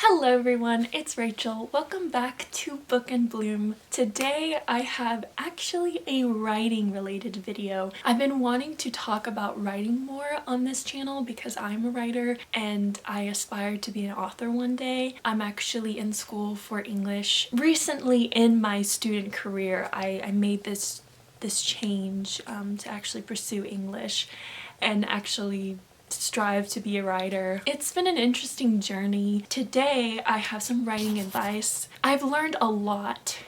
Hello everyone, it's Rachel. Welcome back to Book and Bloom. Today I have actually a writing related video. I've been wanting to talk about writing more on this channel because I'm a writer and I aspire to be an author one day. I'm actually in school for English. Recently in my student career, I made this change to actually pursue English and actually strive to be a writer. It's been an interesting journey. Today I have some writing advice. I've learned a lot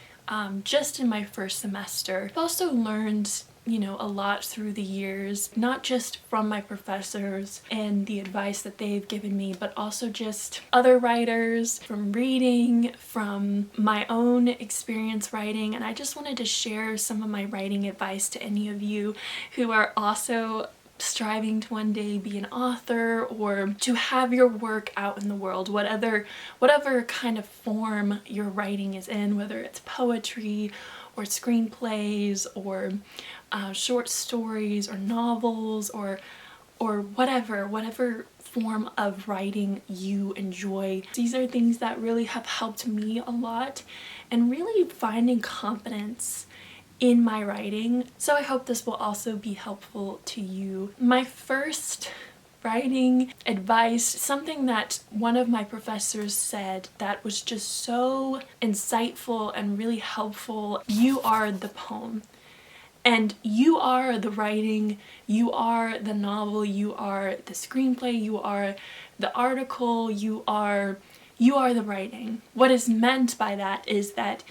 just in my first semester. I've also learned a lot through the years, not just from my professors and the advice that they've given me, but also just other writers, from reading, from my own experience writing. And I just wanted to share some of my writing advice to any of you who are also striving to one day be an author or to have your work out in the world, whatever kind of form your writing is in, whether it's poetry or screenplays or short stories or novels or whatever form of writing you enjoy. These are things that really have helped me a lot and really finding confidence in my writing. So I hope this will also be helpful to you. My first writing advice, something that one of my professors said that was just so insightful and really helpful: you are the poem. And you are the writing, you are the novel, you are the screenplay, you are the article, you are the writing. What is meant by that is that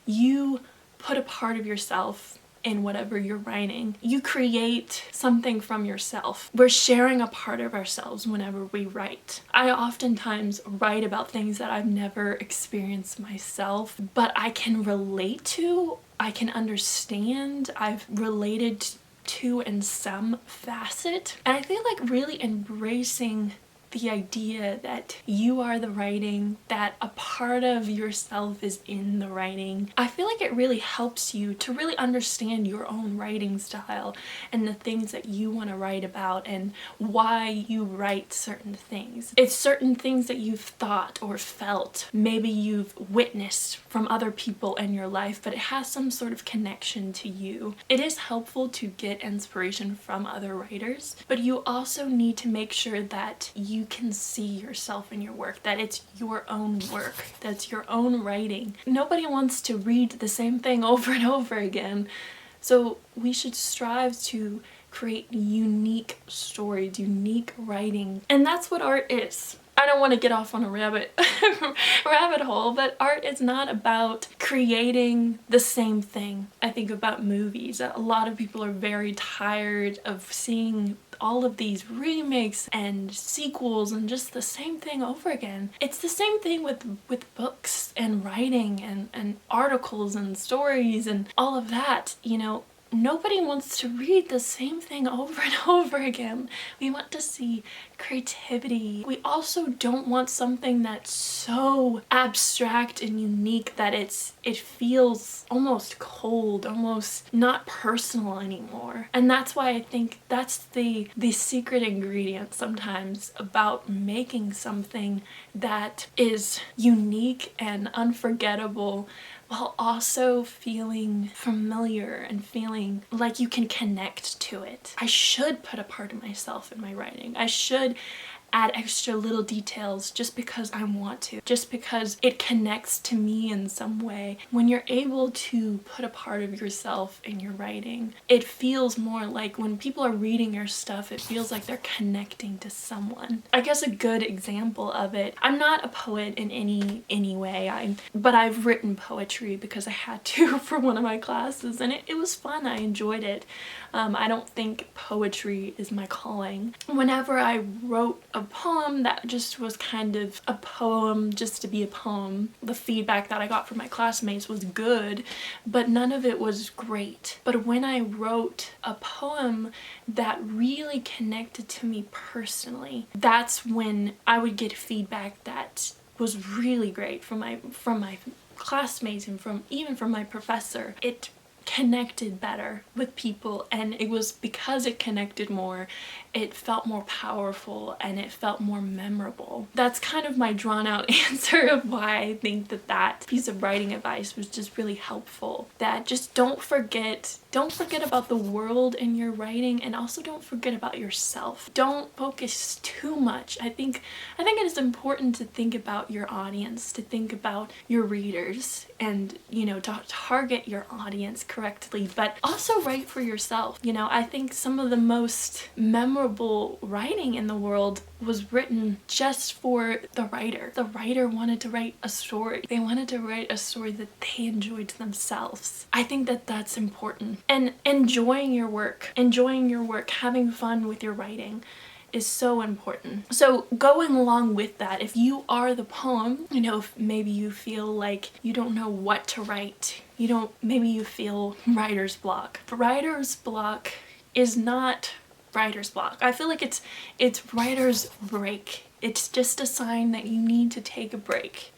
you put a part of yourself in whatever you're writing. You create something from yourself. We're sharing a part of ourselves whenever we write. I oftentimes write about things that I've never experienced myself, but I can relate to, I can understand, I've related to in some facet. And I feel like really embracing the idea that you are the writing, that a part of yourself is in the writing. I feel like it really helps you to really understand your own writing style and the things that you want to write about and why you write certain things. It's certain things that you've thought or felt, maybe you've witnessed from other people in your life, but it has some sort of connection to you. It is helpful to get inspiration from other writers, but you also need to make sure that you can see yourself in your work, that it's your own work, that's your own writing. Nobody wants to read the same thing over and over again, so we should strive to create unique stories, unique writing, and that's what art is. I don't want to get off on a rabbit hole, but art is not about creating the same thing. I think about movies. A lot of people are very tired of seeing all of these remakes and sequels and just the same thing over again. It's the same thing with books and writing and articles and stories and all of that, Nobody wants to read the same thing over and over again. We want to see creativity. We also don't want something that's so abstract and unique that it feels almost cold, almost not personal anymore. And that's why I think that's the secret ingredient sometimes about making something that is unique and unforgettable, while also feeling familiar and feeling like you can connect to it. I should put a part of myself in my writing. I should add extra little details just because I want to, just because it connects to me in some way. When you're able to put a part of yourself in your writing, it feels more like when people are reading your stuff, it feels like they're connecting to someone. I guess a good example of it, I'm not a poet in any way, but I've written poetry because I had to for one of my classes, and it was fun. I enjoyed it. I don't think poetry is my calling. Whenever I wrote a poem that just was kind of a poem just to be a poem, the feedback that I got from my classmates was good, but none of it was great. But when I wrote a poem that really connected to me personally, that's when I would get feedback that was really great from my classmates and even from my professor. It connected better with people, and it was because it connected more it felt more powerful and it felt more memorable. That's kind of my drawn out answer of why I think that that piece of writing advice was just really helpful. That just don't forget about the world in your writing, and also don't forget about yourself. Don't focus too much. I think it is important to think about your audience, to think about your readers, and to target your audience correctly, but also write for yourself. I think some of the most memorable writing in the world was written just for the writer. The writer wanted to write a story. They wanted to write a story that they enjoyed themselves. I think that that's important. And enjoying your work, having fun with your writing is so important. So going along with that, if you are the poem, if maybe you feel like you don't know what to write, maybe you feel writer's block. Writer's block is not writer's block. I feel like it's writer's break. It's just a sign that you need to take a break.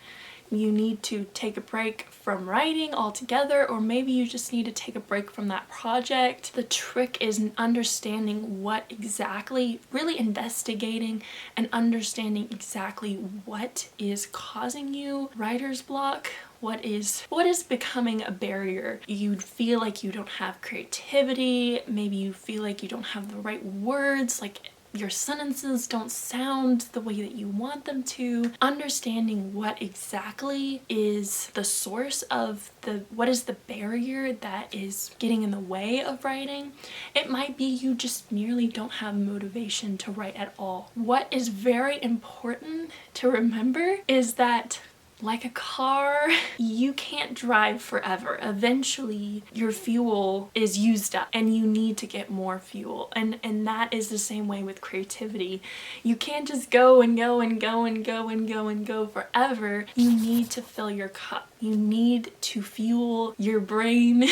You need to take a break from writing altogether, or maybe you just need to take a break from that project. The trick is understanding what exactly, really investigating and understanding exactly what is causing you writer's block. What is becoming a barrier? You feel like you don't have creativity, maybe you feel like you don't have the right words, like your sentences don't sound the way that you want them to. Understanding what exactly is the source of what is the barrier that is getting in the way of writing. It might be you just merely don't have motivation to write at all. What is very important to remember is that, like a car, you can't drive forever. Eventually, your fuel is used up and you need to get more fuel. And that is the same way with creativity. You can't just go and go and go and go and go and go forever. You need to fill your cup. You need to fuel your brain.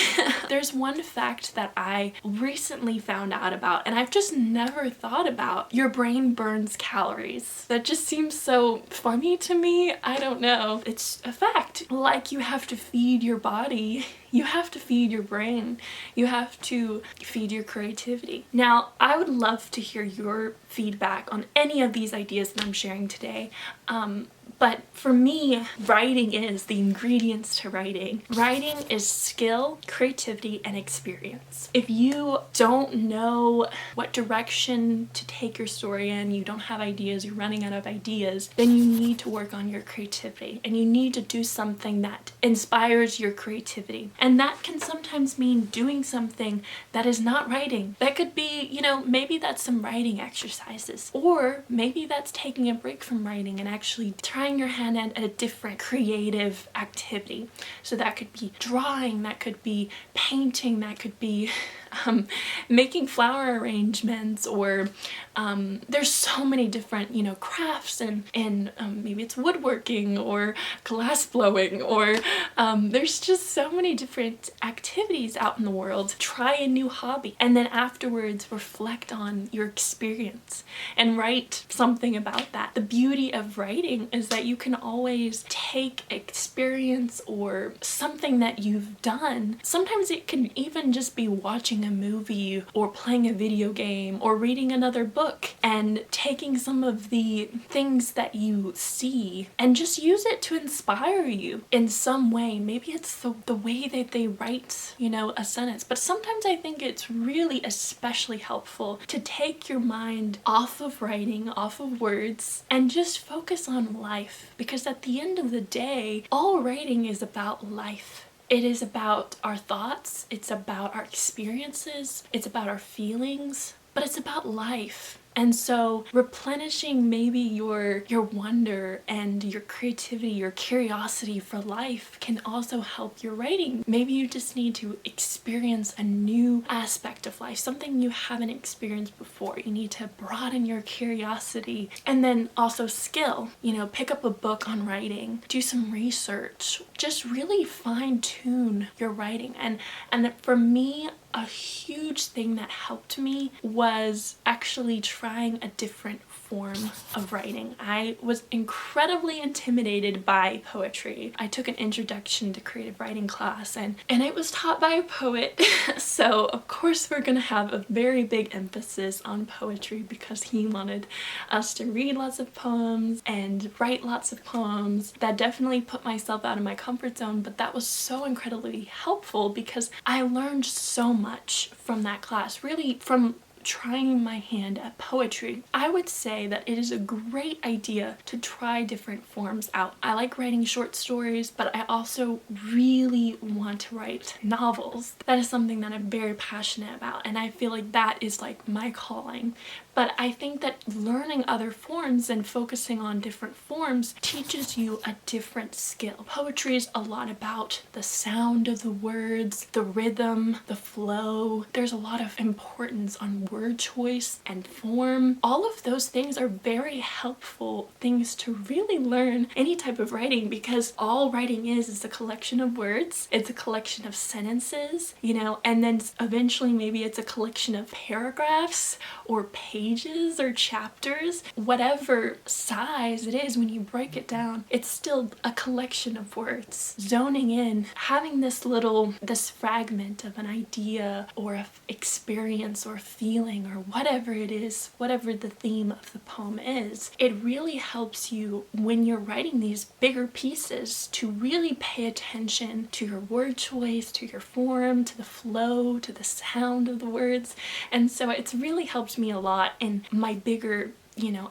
There's one fact that I recently found out about, and I've just never thought about. Your brain burns calories. That just seems so funny to me. I don't know. It's a fact. Like you have to feed your body, you have to feed your brain, you have to feed your creativity. Now, I would love to hear your feedback on any of these ideas that I'm sharing today. But for me, writing is the ingredients to writing. Writing is skill, creativity, and experience. If you don't know what direction to take your story in, you don't have ideas, you're running out of ideas, then you need to work on your creativity, and you need to do something that inspires your creativity. And that can sometimes mean doing something that is not writing. That could be, maybe that's some writing exercises, or maybe that's taking a break from writing and actually trying your hand at a different creative activity. So that could be drawing, that could be painting, that could be making flower arrangements, or there's so many different crafts, and maybe it's woodworking or glass blowing, or there's just so many different activities out in the world. Try a new hobby, and then afterwards reflect on your experience and write something about that. The beauty of writing is that you can always take experience or something that you've done. Sometimes it can even just be watching a movie or playing a video game or reading another book, and taking some of the things that you see and just use it to inspire you in some way. Maybe it's the way that they write, a sentence. But sometimes I think it's really especially helpful to take your mind off of writing, off of words, and just focus on life. Because at the end of the day, all writing is about life. It is about our thoughts, it's about our experiences, it's about our feelings, but it's about life. And so replenishing maybe your wonder and your creativity, your curiosity for life can also help your writing. Maybe you just need to experience a new aspect of life, something you haven't experienced before. You need to broaden your curiosity. And then also skill, pick up a book on writing, do some research, just really fine tune your writing. And for me, a huge thing that helped me was actually trying a different form of writing. I was incredibly intimidated by poetry. I took an introduction to creative writing class and it was taught by a poet. So of course we're gonna have a very big emphasis on poetry because he wanted us to read lots of poems and write lots of poems. That definitely put myself out of my comfort zone, but that was so incredibly helpful because I learned so much from that class, really from trying my hand at poetry. I would say that it is a great idea to try different forms out. I like writing short stories, but I also really want to write novels. That is something that I'm very passionate about, and I feel like that is like my calling. But I think that learning other forms and focusing on different forms teaches you a different skill. Poetry is a lot about the sound of the words, the rhythm, the flow. There's a lot of importance on word choice and form. All of those things are very helpful things to really learn any type of writing, because all writing is a collection of words. It's a collection of sentences, you know, and then eventually maybe it's a collection of paragraphs or pages or chapters. Whatever size it is, when you break it down, it's still a collection of words. Zoning in, having this fragment of an idea or an experience or feeling or whatever it is, whatever the theme of the poem is, it really helps you when you're writing these bigger pieces to really pay attention to your word choice, to your form, to the flow, to the sound of the words. And so it's really helped me a lot in my bigger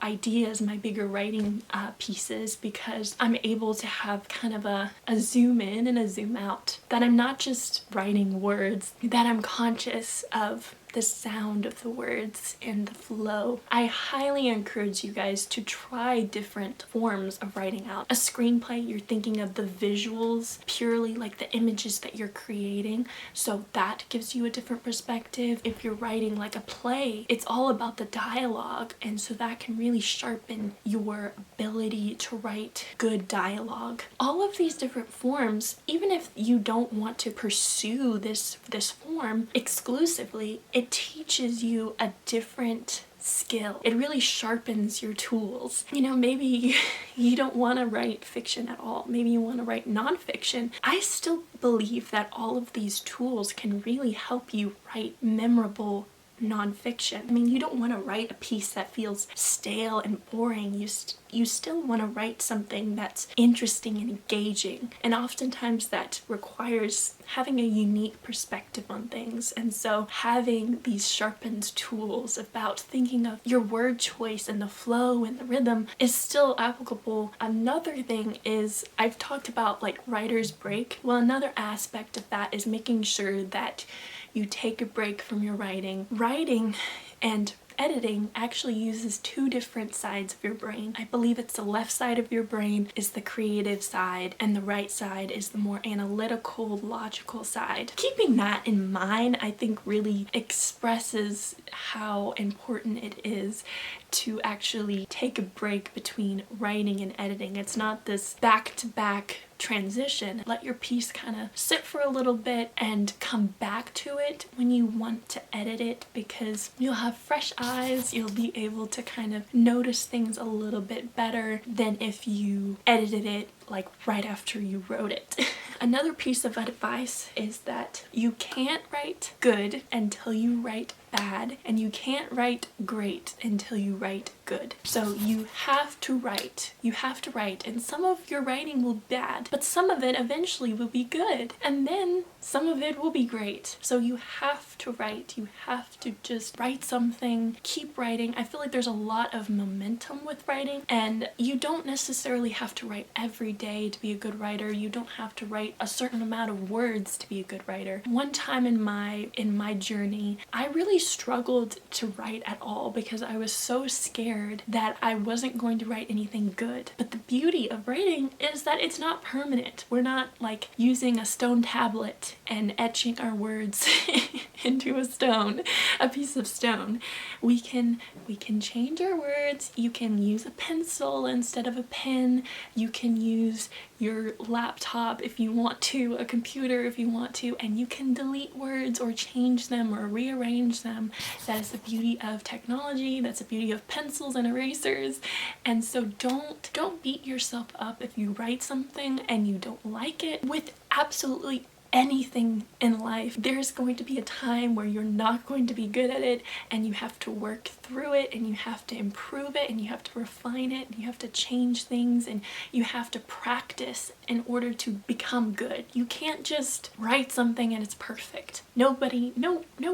ideas, my bigger writing pieces, because I'm able to have kind of a zoom in and a zoom out, that I'm not just writing words, that I'm conscious of the sound of the words and the flow. I highly encourage you guys to try different forms of writing out. A screenplay, you're thinking of the visuals, purely like the images that you're creating, so that gives you a different perspective. If you're writing like a play, it's all about the dialogue, and so that can really sharpen your ability to write good dialogue. All of these different forms, even if you don't want to pursue this form exclusively, it teaches you a different skill. It really sharpens your tools. You know, maybe you don't want to write fiction at all. Maybe you want to write nonfiction. I still believe that all of these tools can really help you write memorable nonfiction. I mean, you don't want to write a piece that feels stale and boring. You still want to write something that's interesting and engaging, and oftentimes that requires having a unique perspective on things. And so having these sharpened tools about thinking of your word choice and the flow and the rhythm is still applicable. Another thing is, I've talked about like writer's break. Well, another aspect of that is making sure that you take a break from your writing. Writing and editing actually uses two different sides of your brain. I believe it's the left side of your brain is the creative side, and the right side is the more analytical, logical side. Keeping that in mind, I think really expresses how important it is to actually take a break between writing and editing. It's not this back-to-back transition. Let your piece kind of sit for a little bit and come back to it when you want to edit it, because you'll have fresh eyes. You'll be able to kind of notice things a little bit better than if you edited it like right after you wrote it. Another piece of advice is that you can't write good until you write bad, and you can't write great until you write good. So you have to write. You have to write, and some of your writing will be bad, but some of it eventually will be good, and then some of it will be great. So you have to write. You have to just write something, keep writing. I feel like there's a lot of momentum with writing, and you don't necessarily have to write every day to be a good writer. You don't have to write a certain amount of words to be a good writer. One time in my journey, I really struggled to write at all because I was so scared that I wasn't going to write anything good. But the beauty of writing is that it's not permanent. We're not like using a stone tablet and etching our words into a piece of stone. We can change our words. You can use a pencil instead of a pen. You can use your laptop if you want to, a computer if you want to, and you can delete words or change them or rearrange them them. That is the beauty of technology. That's the beauty of pencils and erasers. And so don't beat yourself up if you write something and you don't like it. With absolutely anything in life, there's going to be a time where you're not going to be good at it, and you have to work through it, and you have to improve it, and you have to refine it, and you have to change things, and you have to practice in order to become good. You can't just write something and it's perfect. No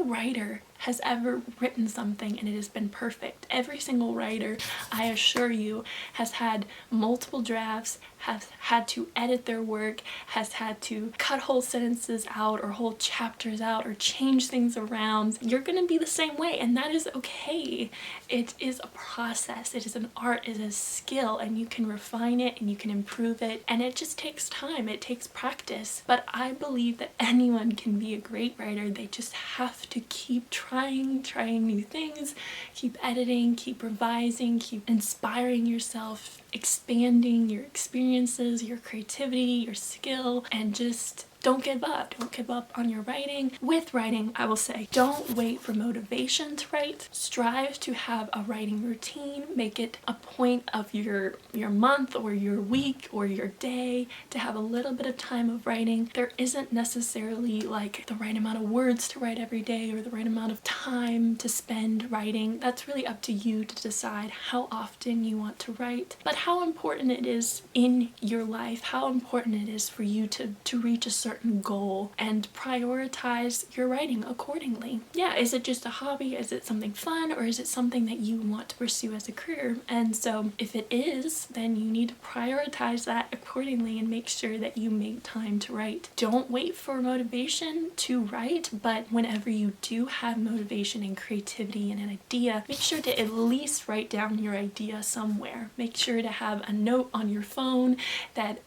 writer has ever written something and it has been perfect. Every single writer, I assure you, has had multiple drafts, has had to edit their work, has had to cut whole sentences out or whole chapters out or change things around. You're gonna be the same way, and that is okay. It is a process, it is an art, it is a skill, and you can refine it and you can improve it, and it just takes time, it takes practice. But I believe that anyone can be a great writer. They just have to keep trying new things, keep editing, keep revising, keep inspiring yourself, expanding your experiences, your creativity, your skill, and just don't give up. Don't give up on your writing. With writing, I will say, don't wait for motivation to write. Strive to have a writing routine. Make it a point of your month or your week or your day to have a little bit of time of writing. There isn't necessarily like the right amount of words to write every day or the right amount of time to spend writing. That's really up to you to decide how often you want to write, but how important it is in your life, how important it is for you to reach a certain goal and prioritize your writing accordingly. Yeah, is it just a hobby? Is it something fun? Or is it something that you want to pursue as a career? And so if it is, then you need to prioritize that accordingly and make sure that you make time to write. Don't wait for motivation to write, but whenever you do have motivation and creativity and an idea, make sure to at least write down your idea somewhere. Make sure to have a note on your phone that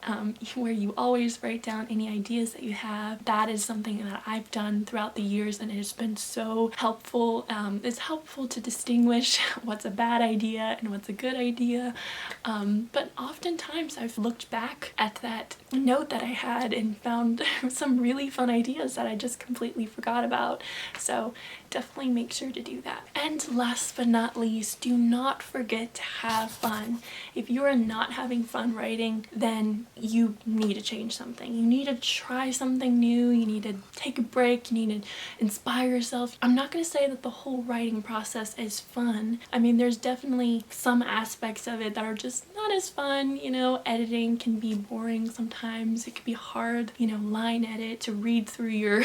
where you always write down any ideas that you have. That is something that I've done throughout the years, and it has been so helpful. It's helpful to distinguish what's a bad idea and what's a good idea, but oftentimes I've looked back at that note that I had and found some really fun ideas that I just completely forgot about. So definitely make sure to do that. And last but not least, do not forget to have fun. If you are not having fun writing, then you need to change something. You need to try something new. You need to take a break. You need to inspire yourself. I'm not going to say that the whole writing process is fun. I mean, there's definitely some aspects of it that are just not as fun. You know, editing can be boring sometimes. It can be hard, you know, line edit, to read through your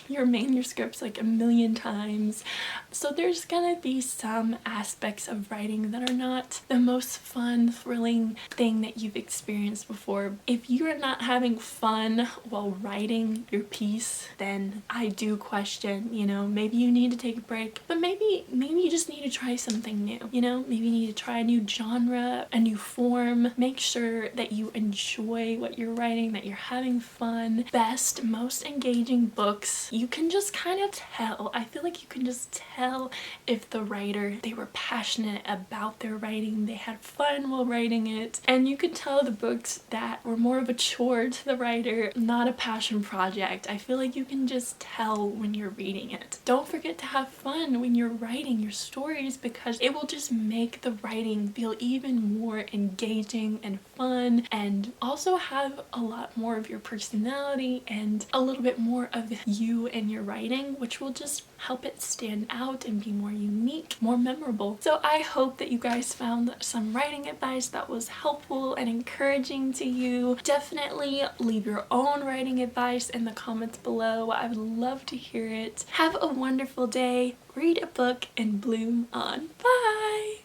your manuscripts like a million times. So there's gonna be some aspects of writing that are not the most fun, thrilling thing that you've experienced before. If you're not having fun while writing your piece, then I do question, you know, maybe you need to take a break, but maybe you just need to try something new, you know, maybe you need to try a new genre, a new form. Make sure that you enjoy what you're writing, that you're having fun. Best, most engaging books, you can just kind of tell. I feel like you can just tell if the writer, they were passionate about their writing, they had fun while writing it, and you could tell the books that were more of a chore to the writer, not a passion project. I feel like you can just tell when you're reading it. Don't forget to have fun when you're writing your stories, because it will just make the writing feel even more engaging and fun, and also have a lot more of your personality and a little bit more of you in your writing, which will just help it stand out and be more unique, more memorable. So I hope that you guys found some writing advice that was helpful and encouraging to you. Definitely leave your own writing advice in the comments below. I would love to hear it. Have a wonderful day. Read a book and bloom on. Bye!